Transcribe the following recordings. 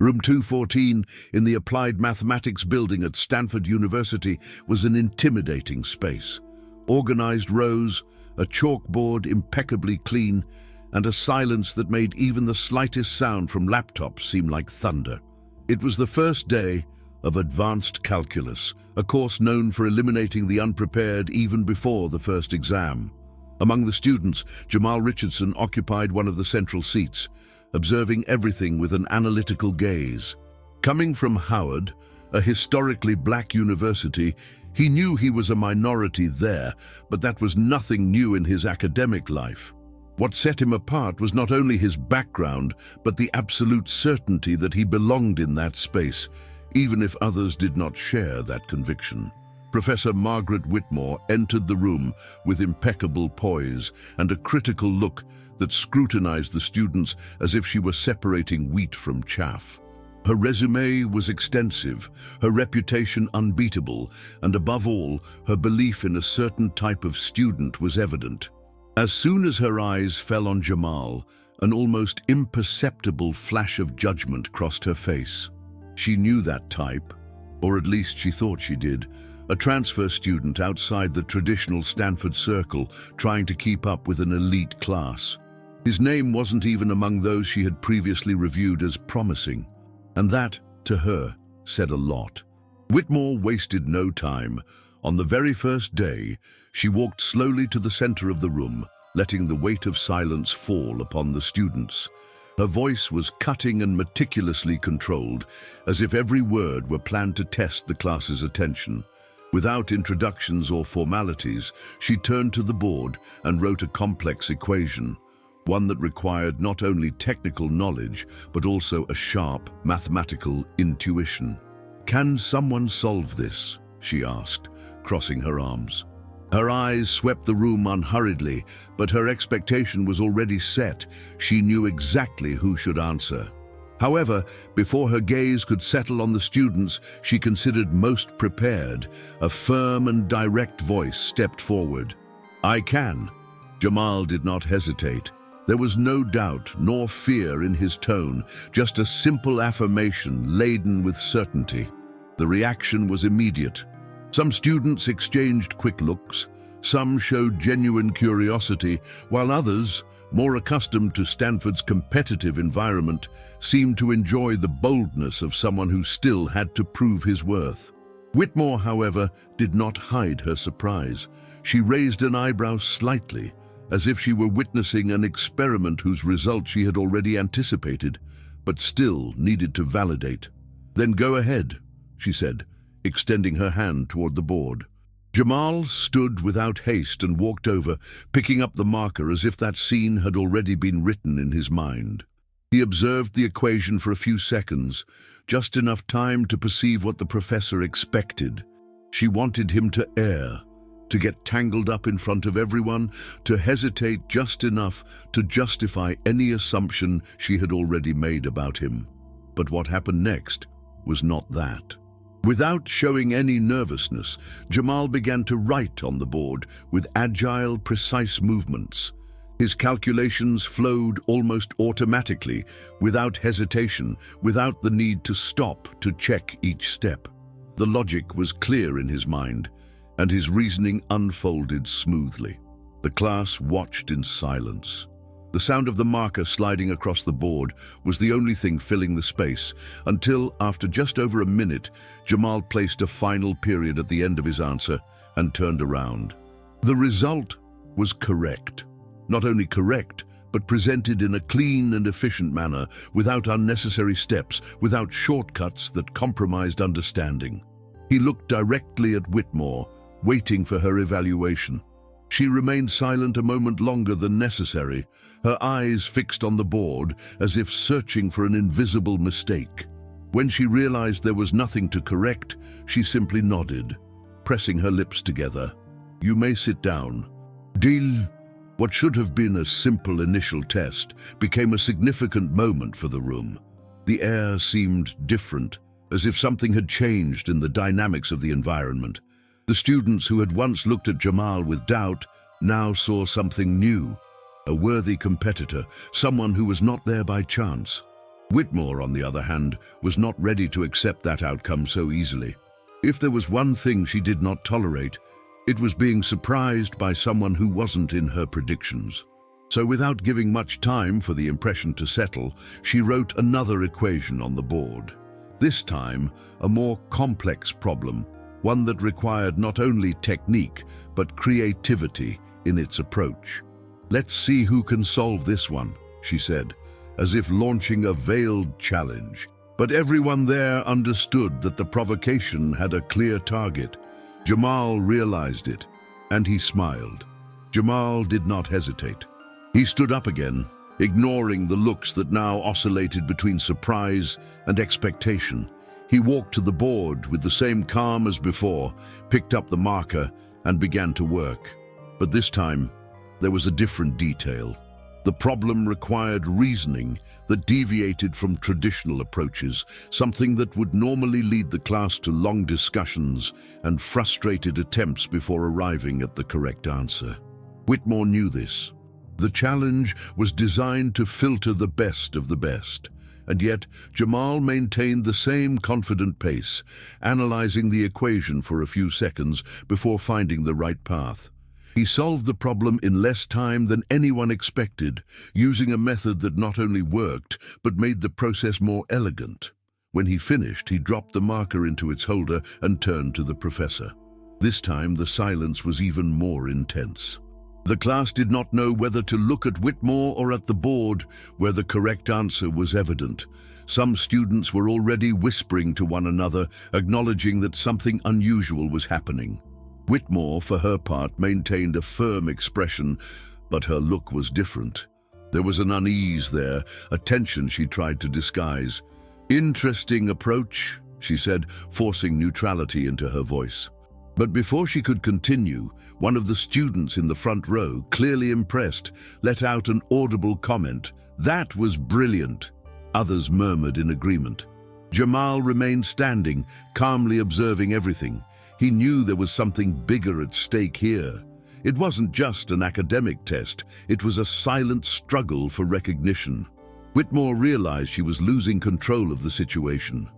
Room 214 in the Applied Mathematics building at Stanford University was an intimidating space. Organized rows, a chalkboard impeccably clean, and a silence that made even the slightest sound from laptops seem like thunder. It was the first day of Advanced Calculus, a course known for eliminating the unprepared even before the first exam. Among the students, Jamal Richardson occupied one of the central seats, observing everything with an analytical gaze. Coming from Howard, a historically black university, he knew he was a minority there, but that was nothing new in his academic life. What set him apart was not only his background, but the absolute certainty that he belonged in that space, even if others did not share that conviction. Professor Margaret Whitmore entered the room with impeccable poise and a critical look that scrutinized the students as if she were separating wheat from chaff. Her resume was extensive, her reputation unbeatable, and above all, her belief in a certain type of student was evident. As soon as her eyes fell on Jamal, an almost imperceptible flash of judgment crossed her face. She knew that type, or at least she thought she did, a transfer student outside the traditional Stanford circle, trying to keep up with an elite class. His name wasn't even among those she had previously reviewed as promising, and that, to her, said a lot. Whitmore wasted no time. On the very first day, she walked slowly to the center of the room, letting the weight of silence fall upon the students. Her voice was cutting and meticulously controlled, as if every word were planned to test the class's attention. Without introductions or formalities, she turned to the board and wrote a complex equation, one that required not only technical knowledge, but also a sharp mathematical intuition. "Can someone solve this?" she asked, crossing her arms. Her eyes swept the room unhurriedly, but her expectation was already set. She knew exactly who should answer. However, before her gaze could settle on the students she considered most prepared, a firm and direct voice stepped forward. "I can." Jamal did not hesitate. There was no doubt nor fear in his tone, just a simple affirmation laden with certainty. The reaction was immediate. Some students exchanged quick looks, some showed genuine curiosity, while others, more accustomed to Stanford's competitive environment, seemed to enjoy the boldness of someone who still had to prove his worth. Whitmore, however, did not hide her surprise. She raised an eyebrow slightly, as if she were witnessing an experiment whose result she had already anticipated, but still needed to validate. "Then go ahead," she said, extending her hand toward the board. Jamal stood without haste and walked over, picking up the marker as if that scene had already been written in his mind. He observed the equation for a few seconds, just enough time to perceive what the professor expected. She wanted him to err, to get tangled up in front of everyone, to hesitate just enough to justify any assumption she had already made about him. But what happened next was not that. Without showing any nervousness, Jamal began to write on the board with agile, precise movements. His calculations flowed almost automatically, without hesitation, without the need to stop to check each step. The logic was clear in his mind, and his reasoning unfolded smoothly. The class watched in silence. The sound of the marker sliding across the board was the only thing filling the space, until, after just over a minute, Jamal placed a final period at the end of his answer and turned around. The result was correct. Not only correct, but presented in a clean and efficient manner, without unnecessary steps, without shortcuts that compromised understanding. He looked directly at Whitmore, waiting for her evaluation. She remained silent a moment longer than necessary, her eyes fixed on the board as if searching for an invisible mistake. When she realized there was nothing to correct, she simply nodded, pressing her lips together. "You may sit down." Deal. What should have been a simple initial test became a significant moment for the room. The air seemed different, as if something had changed in the dynamics of the environment. The students who had once looked at Jamal with doubt now saw something new, a worthy competitor, someone who was not there by chance. Whitmore, on the other hand, was not ready to accept that outcome so easily. If there was one thing she did not tolerate, it was being surprised by someone who wasn't in her predictions. So without giving much time for the impression to settle, she wrote another equation on the board. This time, a more complex problem, one that required not only technique, but creativity in its approach. "Let's see who can solve this one," she said, as if launching a veiled challenge. But everyone there understood that the provocation had a clear target. Jamal realized it, and he smiled. Jamal did not hesitate. He stood up again, ignoring the looks that now oscillated between surprise and expectation. He walked to the board with the same calm as before, picked up the marker, and began to work. But this time, there was a different detail. The problem required reasoning that deviated from traditional approaches, something that would normally lead the class to long discussions and frustrated attempts before arriving at the correct answer. Whitmore knew this. The challenge was designed to filter the best of the best, and yet Jamal maintained the same confident pace, analyzing the equation for a few seconds before finding the right path. He solved the problem in less time than anyone expected, using a method that not only worked, but made the process more elegant. When he finished, he dropped the marker into its holder and turned to the professor. This time, the silence was even more intense. The class did not know whether to look at Whitmore or at the board, where the correct answer was evident. Some students were already whispering to one another, acknowledging that something unusual was happening. Whitmore, for her part, maintained a firm expression, but her look was different. There was an unease there, a tension she tried to disguise. "Interesting approach," she said, forcing neutrality into her voice. But before she could continue, one of the students in the front row, clearly impressed, let out an audible comment. "That was brilliant." Others murmured in agreement. Jamal remained standing, calmly observing everything. He knew there was something bigger at stake here. It wasn't just an academic test, it was a silent struggle for recognition. Whitmore realized she was losing control of the situation.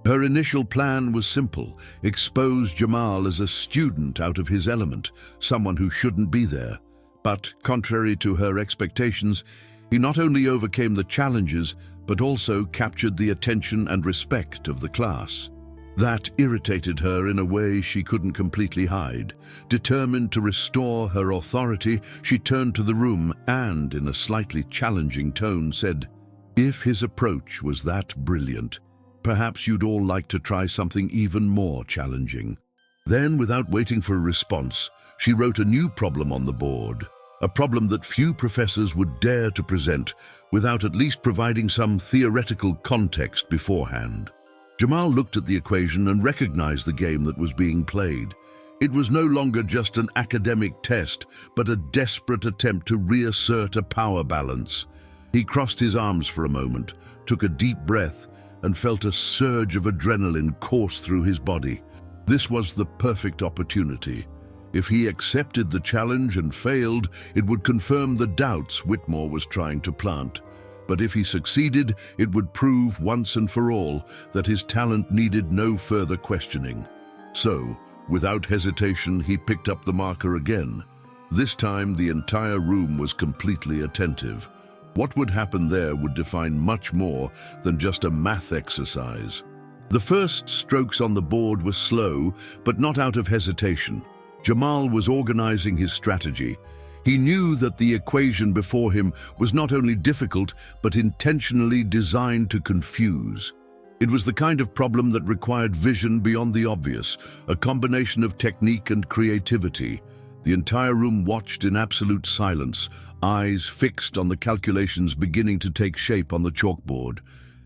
Her initial plan was simple: expose Jamal as a student out of his element, someone who shouldn't be there. But, contrary to her expectations, he not only overcame the challenges, but also captured the attention and respect of the class. That irritated her in a way she couldn't completely hide. Determined to restore her authority, she turned to the room and, in a slightly challenging tone, said, "If his approach was that brilliant, perhaps you'd all like to try something even more challenging." Then, without waiting for a response, she wrote a new problem on the board, a problem that few professors would dare to present without at least providing some theoretical context beforehand. Jamal looked at the equation and recognized the game that was being played. It was no longer just an academic test, but a desperate attempt to reassert a power balance. He crossed his arms for a moment, took a deep breath, and felt a surge of adrenaline course through his body. This was the perfect opportunity. If he accepted the challenge and failed, it would confirm the doubts Whitmore was trying to plant. But if he succeeded, it would prove once and for all that his talent needed no further questioning. So, without hesitation, he picked up the marker again. This time, the entire room was completely attentive. What would happen there would define much more than just a math exercise. The first strokes on the board were slow, but not out of hesitation. Jamal was organizing his strategy. He knew that the equation before him was not only difficult, but intentionally designed to confuse. It was the kind of problem that required vision beyond the obvious, a combination of technique and creativity. The entire room watched in absolute silence, eyes fixed on the calculations beginning to take shape on the chalkboard.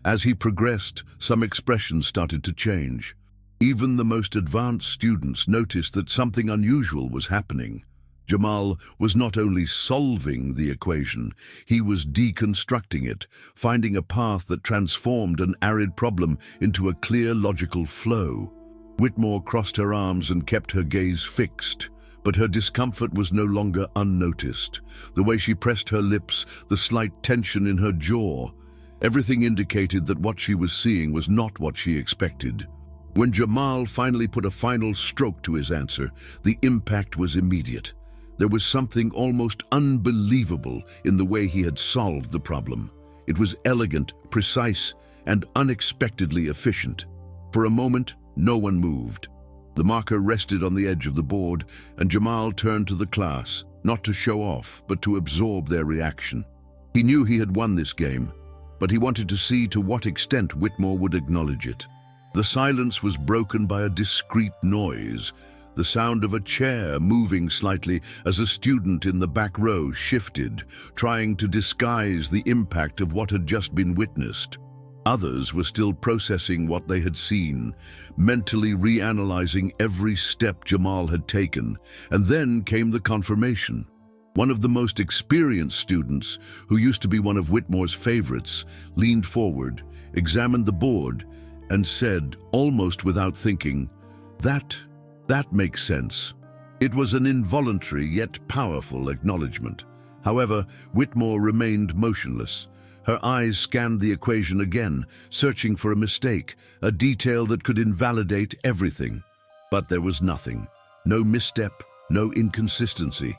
As he progressed, some expressions started to change. Even the most advanced students noticed that something unusual was happening. Jamal was not only solving the equation, he was deconstructing it, finding a path that transformed an arid problem into a clear logical flow. Whitmore crossed her arms and kept her gaze fixed, but her discomfort was no longer unnoticed. The way she pressed her lips, the slight tension in her jaw. Everything indicated that what she was seeing was not what she expected. When Jamal finally put a final stroke to his answer, the impact was immediate. There was something almost unbelievable in the way he had solved the problem. It was elegant, precise, and unexpectedly efficient. For a moment, no one moved. The marker rested on the edge of the board, and Jamal turned to the class, not to show off, but to absorb their reaction. He knew he had won this game, but he wanted to see to what extent Whitmore would acknowledge it. The silence was broken by a discreet noise, the sound of a chair moving slightly as a student in the back row shifted, trying to disguise the impact of what had just been witnessed. Others were still processing what they had seen, mentally reanalyzing every step Jamal had taken, and then came the confirmation. One of the most experienced students, who used to be one of Whitmore's favorites, leaned forward, examined the board, and said, almost without thinking, That makes sense." It was an involuntary yet powerful acknowledgement. However, Whitmore remained motionless. Her eyes scanned the equation again, searching for a mistake, a detail that could invalidate everything. But there was nothing. No misstep, no inconsistency.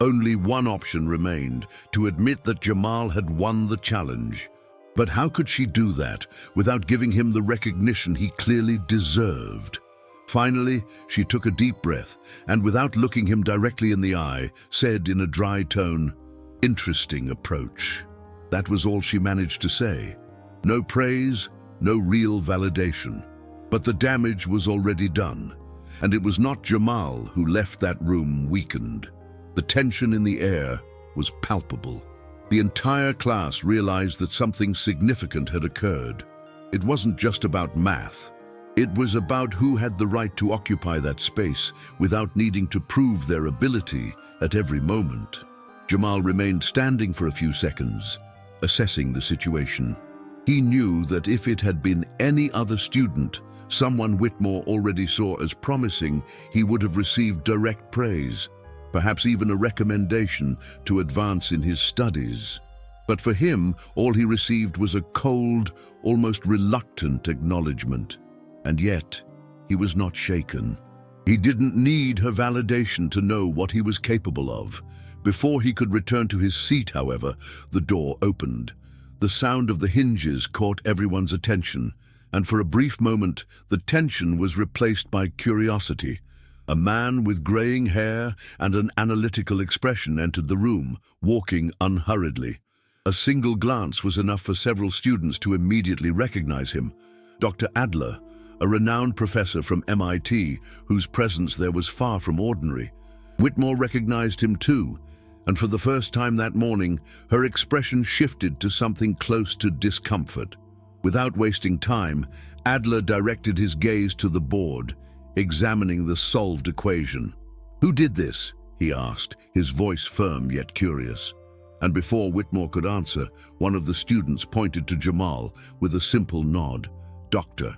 Only one option remained, to admit that Jamal had won the challenge. But how could she do that without giving him the recognition he clearly deserved? Finally, she took a deep breath and, without looking him directly in the eye, said in a dry tone, "Interesting approach." That was all she managed to say. No praise, no real validation. But the damage was already done, and it was not Jamal who left that room weakened. The tension in the air was palpable. The entire class realized that something significant had occurred. It wasn't just about math. It was about who had the right to occupy that space without needing to prove their ability at every moment. Jamal remained standing for a few seconds, assessing the situation. He knew that if it had been any other student, someone Whitmore already saw as promising, he would have received direct praise, perhaps even a recommendation to advance in his studies. But for him, all he received was a cold, almost reluctant acknowledgement. And yet, he was not shaken. He didn't need her validation to know what he was capable of. Before he could return to his seat, however, the door opened. The sound of the hinges caught everyone's attention, and for a brief moment, the tension was replaced by curiosity. A man with graying hair and an analytical expression entered the room, walking unhurriedly. A single glance was enough for several students to immediately recognize him. Dr. Adler, a renowned professor from MIT, whose presence there was far from ordinary. Whitmore recognized him too, and for the first time that morning, her expression shifted to something close to discomfort. Without wasting time, Adler directed his gaze to the board, examining the solved equation. "Who did this?" he asked, his voice firm yet curious. And before Whitmore could answer, one of the students pointed to Jamal with a simple nod. "Doctor."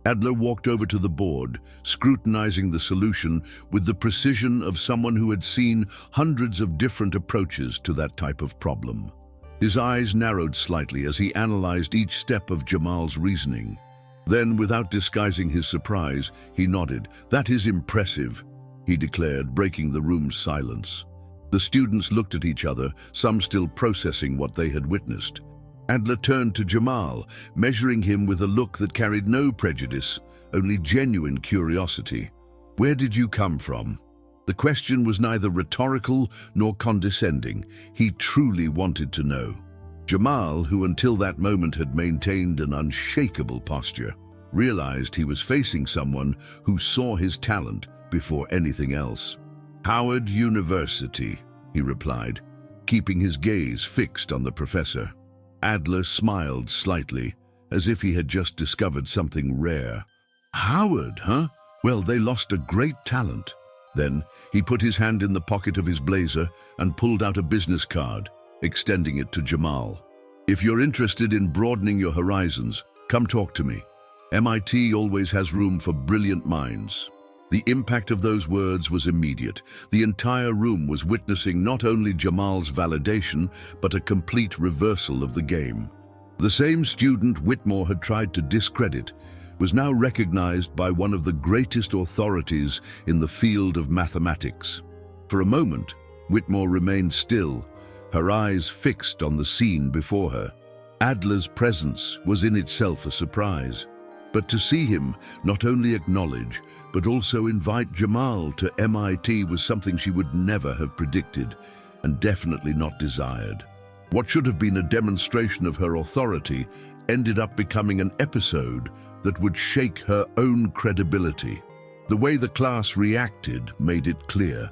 Adler walked over to the board, scrutinizing the solution with the precision of someone who had seen hundreds of different approaches to that type of problem. His eyes narrowed slightly as he analyzed each step of Jamal's reasoning. Then, without disguising his surprise, he nodded. "That is impressive," he declared, breaking the room's silence. The students looked at each other, some still processing what they had witnessed. Adler turned to Jamal, measuring him with a look that carried no prejudice, only genuine curiosity. "Where did you come from?" The question was neither rhetorical nor condescending. He truly wanted to know. Jamal, who until that moment had maintained an unshakable posture, realized he was facing someone who saw his talent before anything else. "Howard University," he replied, keeping his gaze fixed on the professor. Adler smiled slightly, as if he had just discovered something rare. "Howard, huh? Well, they lost a great talent." Then he put his hand in the pocket of his blazer and pulled out a business card, extending it to Jamal. "If you're interested in broadening your horizons, come talk to me. MIT always has room for brilliant minds." The impact of those words was immediate. The entire room was witnessing not only Jamal's validation, but a complete reversal of the game. The same student Whitmore had tried to discredit was now recognized by one of the greatest authorities in the field of mathematics. For a moment, Whitmore remained still, her eyes fixed on the scene before her. Adler's presence was in itself a surprise, but to see him not only acknowledge, but also invite Jamal to MIT was something she would never have predicted, and definitely not desired. What should have been a demonstration of her authority ended up becoming an episode that would shake her own credibility. The way the class reacted made it clear.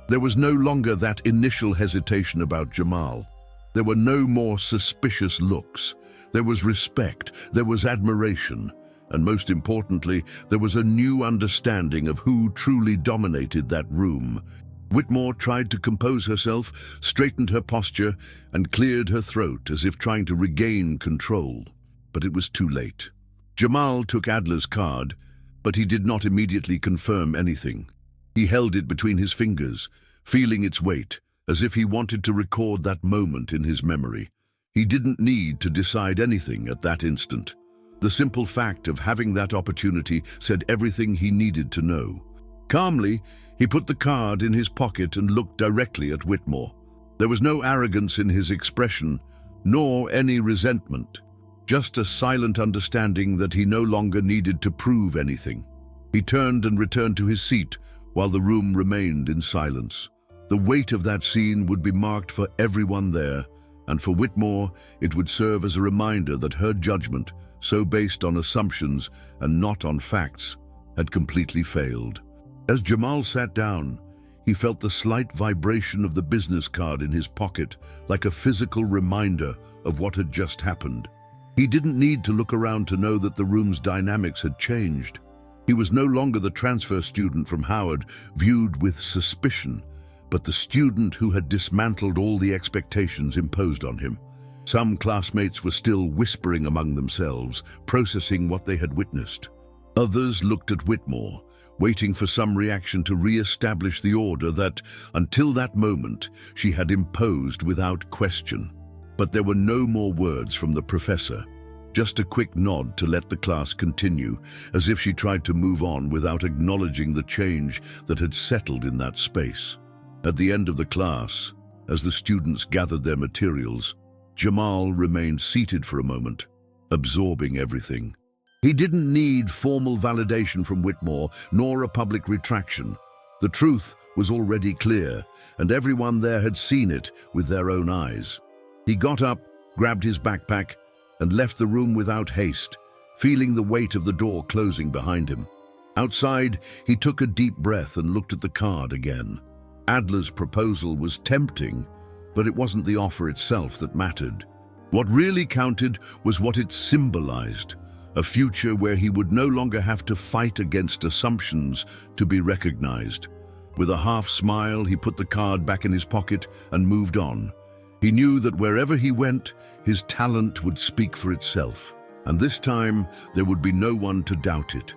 There was no longer that initial hesitation about Jamal. There were no more suspicious looks. There was respect, there was admiration, and most importantly, there was a new understanding of who truly dominated that room. Whitmore tried to compose herself, straightened her posture, and cleared her throat as if trying to regain control. But it was too late. Jamal took Adler's card, but he did not immediately confirm anything. He held it between his fingers, feeling its weight, as if he wanted to record that moment in his memory. He didn't need to decide anything at that instant. The simple fact of having that opportunity said everything he needed to know. Calmly, he put the card in his pocket and looked directly at Whitmore. There was no arrogance in his expression, nor any resentment, just a silent understanding that he no longer needed to prove anything. He turned and returned to his seat while the room remained in silence. The weight of that scene would be marked for everyone there, and for Whitmore, it would serve as a reminder that her judgment, so based on assumptions and not on facts, had completely failed. As Jamal sat down, he felt the slight vibration of the business card in his pocket, like a physical reminder of what had just happened. He didn't need to look around to know that the room's dynamics had changed. He was no longer the transfer student from Howard, viewed with suspicion, but the student who had dismantled all the expectations imposed on him. Some classmates were still whispering among themselves, processing what they had witnessed. Others looked at Whitmore, waiting for some reaction to re-establish the order that, until that moment, she had imposed without question. But there were no more words from the professor, just a quick nod to let the class continue, as if she tried to move on without acknowledging the change that had settled in that space. At the end of the class, as the students gathered their materials, Jamal remained seated for a moment, absorbing everything. He didn't need formal validation from Whitmore, nor a public retraction. The truth was already clear, and everyone there had seen it with their own eyes. He got up, grabbed his backpack, and left the room without haste, feeling the weight of the door closing behind him. Outside, he took a deep breath and looked at the card again. Adler's proposal was tempting, but it wasn't the offer itself that mattered. What really counted was what it symbolized, a future where he would no longer have to fight against assumptions to be recognized. With a half smile, he put the card back in his pocket and moved on. He knew that wherever he went, his talent would speak for itself, and this time there would be no one to doubt it.